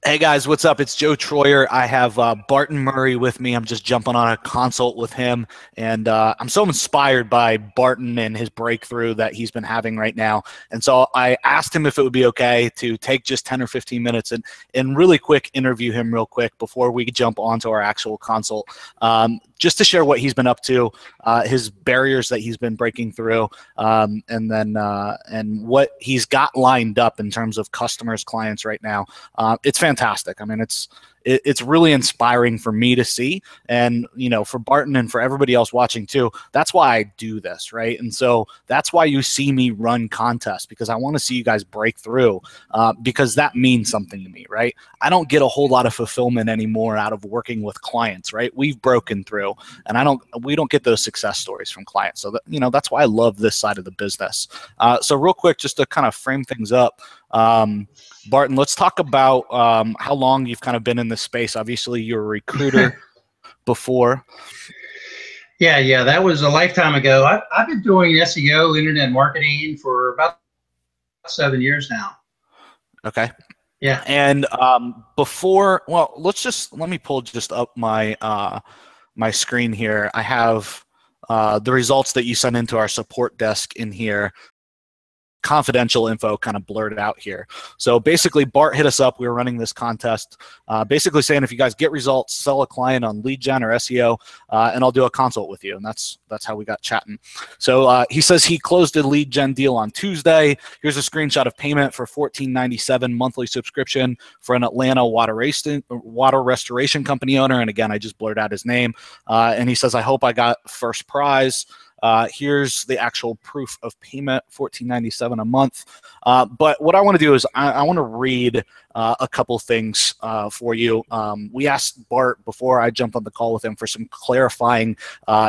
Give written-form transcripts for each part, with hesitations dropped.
Hey guys, what's up? It's Joe Troyer. I have Barton Murray with me. I'm just jumping on a consult with him, and I'm so inspired by Barton and his breakthrough that he's been having right now. And so I asked him if it would be okay to take just 10 or 15 minutes and really quick interview him real quick before we jump onto our actual consult, just to share what he's been up to, his barriers that he's been breaking through, and what he's got lined up in terms of customers, clients right now. It's fantastic. I mean, it's really inspiring for me to see, and for Barton and for everybody else watching too. That's why I do this, right? And so that's why you see me run contests, because I want to see you guys break through, because that means something to me, right? I don't get a whole lot of fulfillment anymore out of working with clients, right? We've broken through, and we don't get those success stories from clients. So that's why I love this side of the business. So real quick, just to kind of frame things up. Barton, let's talk about how long you've kind of been in this space. Obviously, you're a recruiter before. Yeah, that was a lifetime ago. I've been doing SEO, internet marketing, for about 7 years now. Okay. Yeah. And before, well, let me pull just up my my screen here. I have the results that you sent into our support desk in here. Confidential info kind of blurred out here. So basically, Bart hit us up. We were running this contest, basically saying if you guys get results, sell a client on lead gen or SEO, and I'll do a consult with you. And that's how we got chatting. So he says he closed a lead gen deal on Tuesday. Here's a screenshot of payment for $14.97 monthly subscription for an Atlanta water restoration company owner. And again, I just blurred out his name. And he says, I hope I got first prize. Here's the actual proof of payment, $14.97 a month. But what I want to do is I want to read a couple things for you. We asked Bart before I jumped on the call with him for some clarifying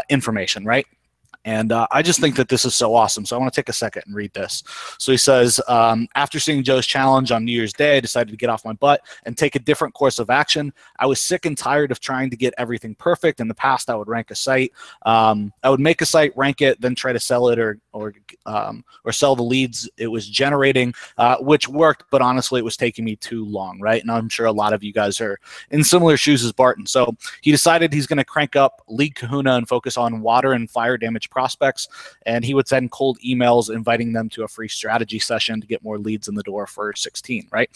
information, right? And I just think that this is so awesome. So I want to take a second and read this. So he says, after seeing Joe's challenge on New Year's Day, I decided to get off my butt and take a different course of action. I was sick and tired of trying to get everything perfect. In the past, I would rank a site. I would make a site, rank it, then try to sell it or sell the leads it was generating, which worked, but honestly, it was taking me too long, right? And I'm sure a lot of you guys are in similar shoes as Barton. So he decided he's going to crank up Lead Kahuna and focus on water and fire damage prospects, and he would send cold emails inviting them to a free strategy session to get more leads in the door for 16, right?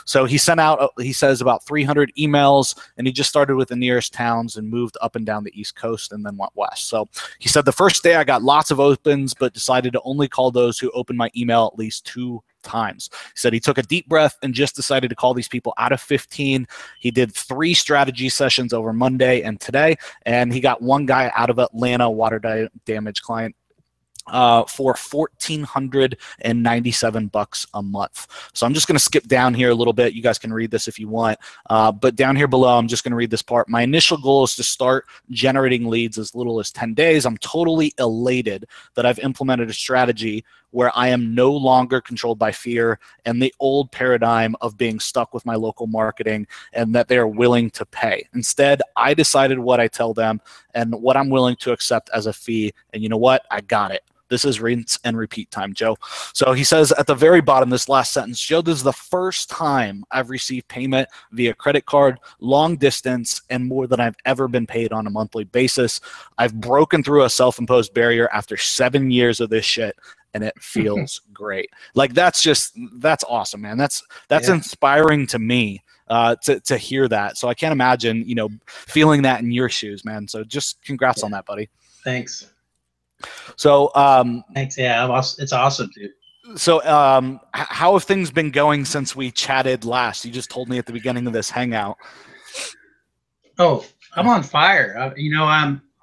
So he sent out, he says, about 300 emails, and he just started with the nearest towns and moved up and down the East Coast and then went west. So he said, the first day I got lots of opens, but decided to only call those who opened my email at least 2 times. He said he took a deep breath and just decided to call these people out of 15. He did 3 strategy sessions over Monday and today, and he got one guy out of Atlanta, water damage client, for $1,497 a month. So I'm just going to skip down here a little bit. You guys can read this if you want. But down here below, I'm just going to read this part. My initial goal is to start generating leads as little as 10 days. I'm totally elated that I've implemented a strategy where I am no longer controlled by fear and the old paradigm of being stuck with my local marketing and that they are willing to pay. Instead, I decided what I tell them and what I'm willing to accept as a fee. And you know what? I got it. This is rinse and repeat time, Joe. So he says at the very bottom, this last sentence, Joe, this is the first time I've received payment via credit card, long distance, and more than I've ever been paid on a monthly basis. I've broken through a self-imposed barrier after 7 years of this shit, and it feels great. Like, that's awesome, man. That's inspiring to me. To hear that. So I can't imagine, feeling that in your shoes, man. So just congrats on that, buddy. Thanks. So thanks. Yeah, it's awesome, dude. So how have things been going since we chatted last? You just told me at the beginning of this hangout. Oh, I'm on fire.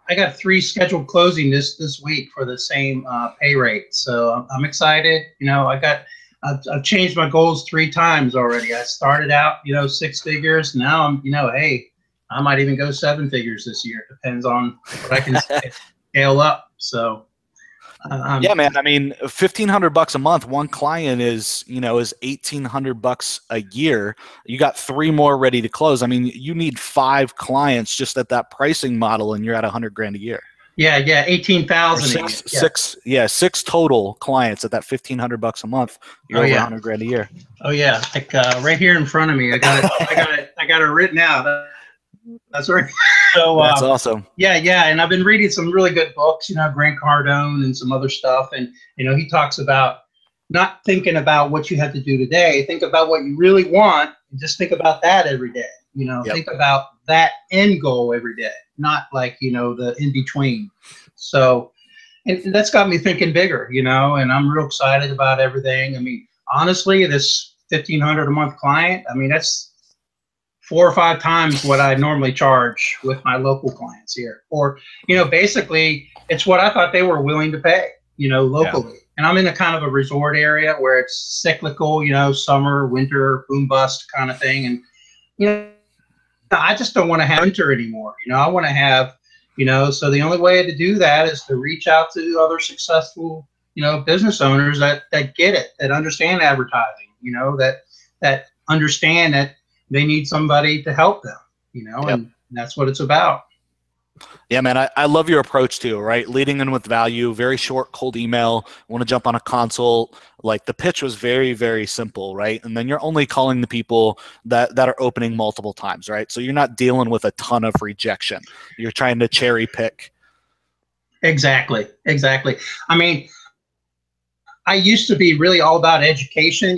I got 3 scheduled closing this week for the same pay rate. So I'm excited. I've changed my goals 3 times already. I started out, 6 figures. Now I'm, hey, I might even go 7 figures this year. It depends on what I can scale up. So yeah, man. I mean, $1,500 a month. One client is $1,800 a year. You got 3 more ready to close. I mean, you need 5 clients just at that pricing model, and you're at $100 grand a year. Yeah, Or 18,000 a year. six total clients at that $1,500 a month. You're over 100 grand a year. Oh yeah, like right here in front of me, I got it. I got it written out. That's right. So That's awesome. Yeah, and I've been reading some really good books. Grant Cardone and some other stuff, and he talks about not thinking about what you have to do today. Think about what you really want, and just think about that every day. Think about that end goal every day, not like the in between. So, and that's got me thinking bigger. And I'm real excited about everything. I mean, honestly, this 1,500 a month client, I mean, that's 4 or 5 times what I normally charge with my local clients here. Or, basically it's what I thought they were willing to pay, locally. Yeah. And I'm in a kind of a resort area where it's cyclical, summer, winter, boom bust kind of thing. And, I just don't want to have winter anymore. I want to have, so the only way to do that is to reach out to other successful, business owners that get it, that understand advertising, that understand that they need somebody to help them, and that's what it's about. Yeah, man, I love your approach too, right? Leading in with value, very short, cold email, want to jump on a consult. Like the pitch was very, very simple, right? And then you're only calling the people that are opening multiple times, right? So you're not dealing with a ton of rejection. You're trying to cherry pick. Exactly. I mean, I used to be really all about education,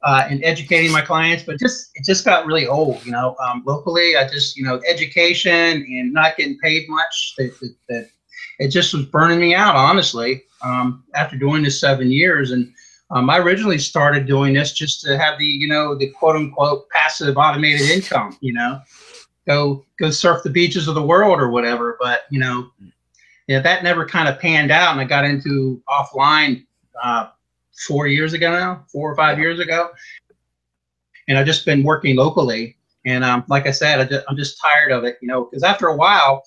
and educating my clients, but it just got really old, locally. I just, education and not getting paid much, that it just was burning me out, honestly, after doing this 7 years. And I originally started doing this just to have the quote unquote passive automated income, go surf the beaches of the world or whatever. But, that never kind of panned out. And I got into offline 4 years ago now, 4 or 5 years ago. And I've just been working locally. And like I said, I'm just tired of it, because after a while,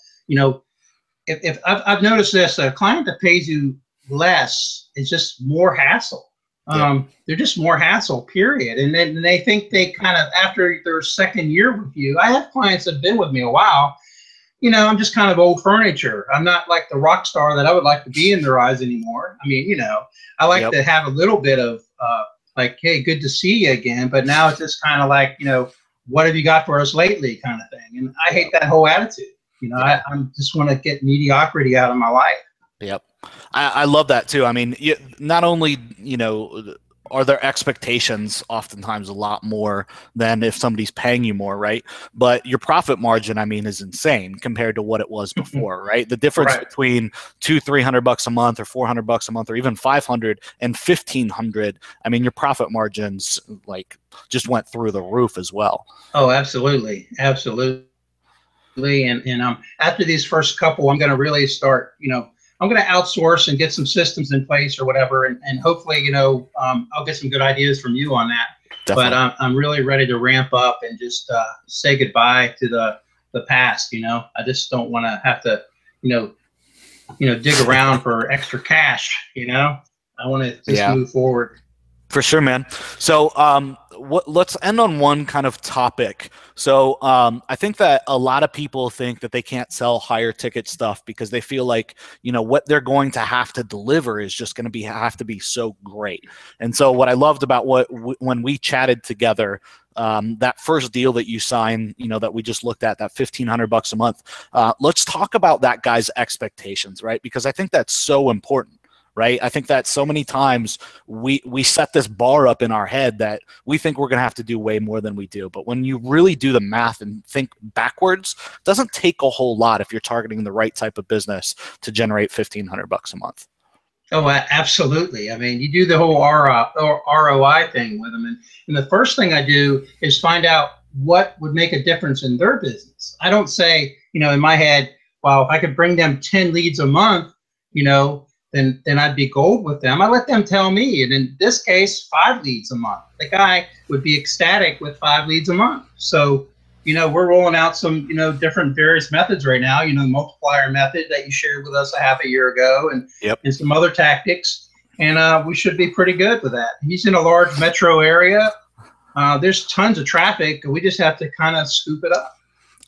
if I've noticed this, a client that pays you less is just more hassle. They're just more hassle, period. And then they think they kind of, after their second year with you, I have clients that have been with me a while, I'm just kind of old furniture. I'm not like the rock star that I would like to be in their eyes anymore. I mean, I like to have a little bit of like, hey, good to see you again. But now it's just kind of like, what have you got for us lately kind of thing. And I hate that whole attitude. I just want to get mediocrity out of my life. Yep. I love that too. I mean, not only, are their expectations oftentimes a lot more than if somebody's paying you more, right? But your profit margin, I mean, is insane compared to what it was before, right? The difference between $200-300 a month or $400 a month or even 500 and 1,500, I mean, your profit margins like just went through the roof as well. Oh, absolutely. And after these first couple, I'm going to really start, I'm going to outsource and get some systems in place or whatever. And hopefully, I'll get some good ideas from you on that. Definitely. But I'm really ready to ramp up and just say goodbye to the past. I just don't want to have to, dig around for extra cash. I want to just move forward. For sure, man. So let's end on one kind of topic. So I think that a lot of people think that they can't sell higher ticket stuff because they feel like, what they're going to have to deliver is just going to have to be so great. And so what I loved about when we chatted together, that first deal that you signed, that we just looked at, that $1,500 a month, let's talk about that guy's expectations, right? Because I think that's so important. Right. I think that so many times we set this bar up in our head that we think we're going to have to do way more than we do. But when you really do the math and think backwards, it doesn't take a whole lot if you're targeting the right type of business to generate $1,500 a month. Oh, absolutely. I mean, you do the whole ROI thing with them. And the first thing I do is find out what would make a difference in their business. I don't say, in my head, well, if I could bring them 10 leads a month, then I'd be gold with them. I let them tell me. And in this case, 5 leads a month. The guy would be ecstatic with 5 leads a month. So, we're rolling out some, different various methods right now, the multiplier method that you shared with us a half a year ago and some other tactics. And we should be pretty good with that. He's in a large metro area. There's tons of traffic. We just have to kind of scoop it up.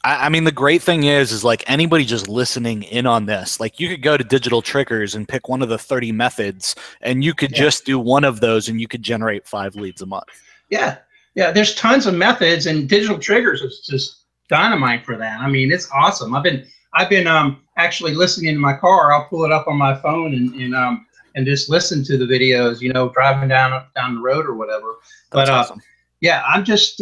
I mean, the great thing is like anybody just listening in on this, like you could go to Digital Triggers and pick one of the 30 methods, and you could Yeah. just do one of those, and you could generate 5 leads a month. Yeah. Yeah. There's tons of methods, and Digital Triggers is just dynamite for that. I mean, it's awesome. I've been actually listening in my car. I'll pull it up on my phone and just listen to the videos, you know, driving down the road or whatever. That's But awesome. yeah, I'm just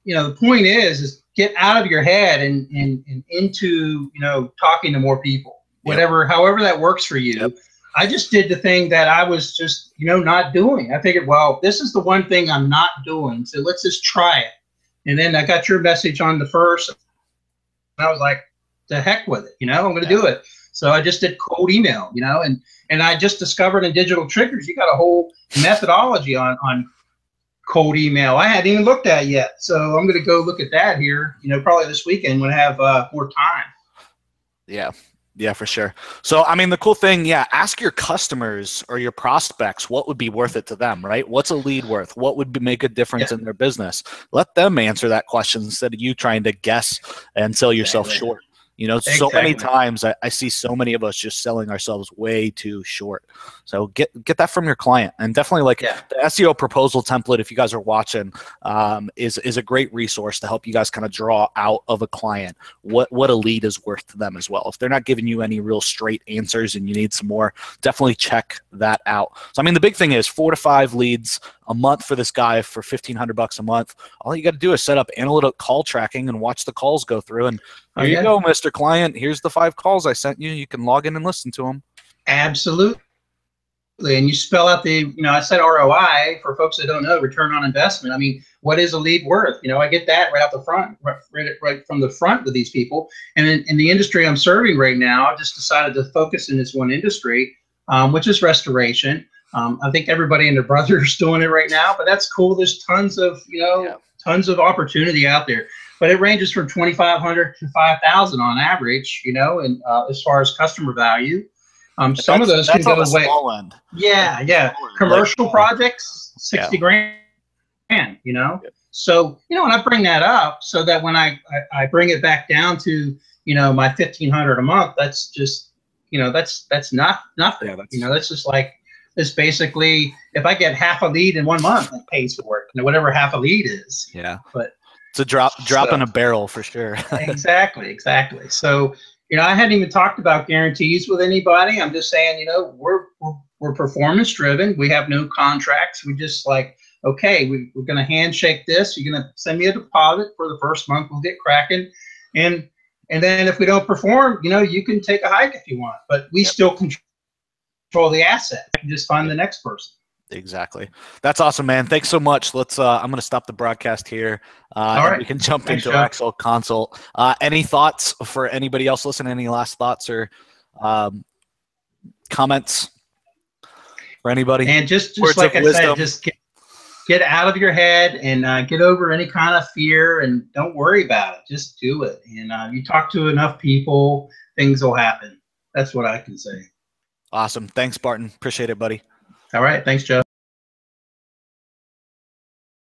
you know, the point is get out of your head and into, you know, talking to more people, whatever, however that works for you. Yep. I just did the thing that I was just, you know, not doing. I figured, well, this is the one thing I'm not doing, so let's just try it. And then I got your message on the first, and I was like, the heck with it, you know, I'm going to do it. So I just did cold email, you know, and I just discovered in Digital Triggers, you got a whole methodology on cold email I hadn't even looked at yet. So I'm going to go look at that here, you know, probably this weekend when I have more time. Yeah. Yeah, for sure. So, I mean, the cool thing, yeah, ask your customers or your prospects what would be worth it to them, right? What's a lead worth? What would make a difference in their business? Let them answer that question instead of you trying to guess and sell yourself short. You know, so many times I see so many of us just selling ourselves way too short. So get that from your client, and definitely like the SEO proposal template, if you guys are watching, is a great resource to help you guys kind of draw out of a client what a lead is worth to them as well. If they're not giving you any real straight answers and you need some more, definitely check that out. So I mean, the big thing is 4 to 5 leads a month for this guy for $1,500 a month. All you got to do is set up analytic call tracking and watch the calls go through. And here you go, Mr. Client. Here's the 5 calls I sent you. You can log in and listen to them. Absolutely. And you spell out the, you know, I said ROI for folks that don't know, return on investment. I mean, what is a lead worth? You know, I get that right out the front, right from the front with these people. And in the industry I'm serving right now, I've just decided to focus in this one industry, which is restoration. I think everybody and their brother is doing it right now, but that's cool. There's tons of, you know, tons of opportunity out there, but it ranges from 2,500 to 5,000 on average, you know, and as far as customer value. Some of those can go away. End. Yeah, yeah. Commercial projects, 60 grand, you know. So, you know, and I bring that up so that when I bring it back down to, you know, my 1,500 a month, that's just, you know, that's not nothing. Yeah, you know, that's just like, it's basically, if I get half a lead in 1 month, that pays for it, you know, whatever half a lead is. Yeah. But it's a drop in a barrel for sure. Exactly. So, you know, I hadn't even talked about guarantees with anybody. I'm just saying, you know, we're performance driven. We have no contracts. We just like, okay, we're going to handshake this. You're going to send me a deposit for the first month. We'll get cracking. And then if we don't perform, you know, you can take a hike if you want, but we still control the asset. I can just find the next person. Exactly. That's awesome, man. Thanks so much. Let's I'm going to stop the broadcast here. All right. We can jump into our actual consult. Any thoughts for anybody else listening? Any last thoughts or comments for anybody? And just like I said, just get out of your head and get over any kind of fear and don't worry about it. Just do it. And you talk to enough people, things will happen. That's what I can say. Awesome. Thanks, Barton. Appreciate it, buddy. All right. Thanks, Joe.